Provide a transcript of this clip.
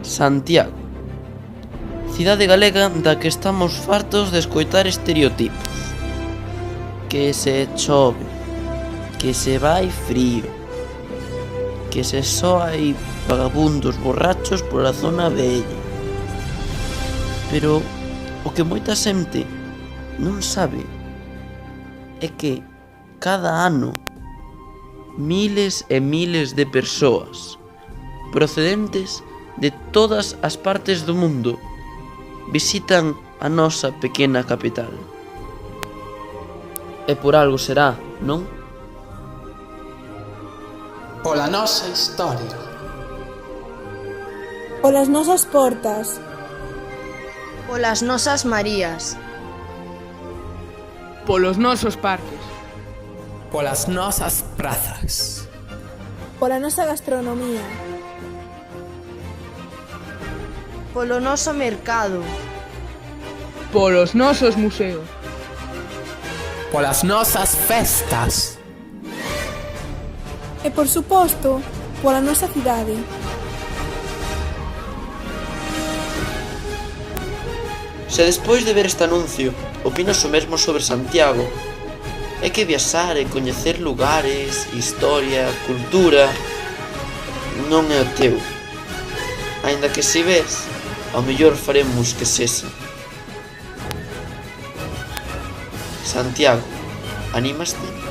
Santiago, cidade galega da que estamos fartos de escoitar estereotipos. Que se chove, que se vai frío, que se só hai vagabundos borrachos pola zona vella. Pero o que moita xente non sabe é que cada ano miles e miles de persoas procedentes de todas as partes do mundo visitan a nosa pequena capital. E por algo será, non? Pola nosa historia. Polas nosas portas. Polas nosas Marías. Polos nosos parques. Polas nosas prazas. Pola nosa gastronomía. Polo noso mercado. Polos nosos museos. Polas nosas festas. E, por suposto, pola nosa cidade. Se despois de ver este anuncio opinas o mesmo sobre Santiago, é que viaxar e coñecer lugares, historia, cultura non é o teu. Aínda que si ves, ao mellor faremos que sexa. Santiago, animaste?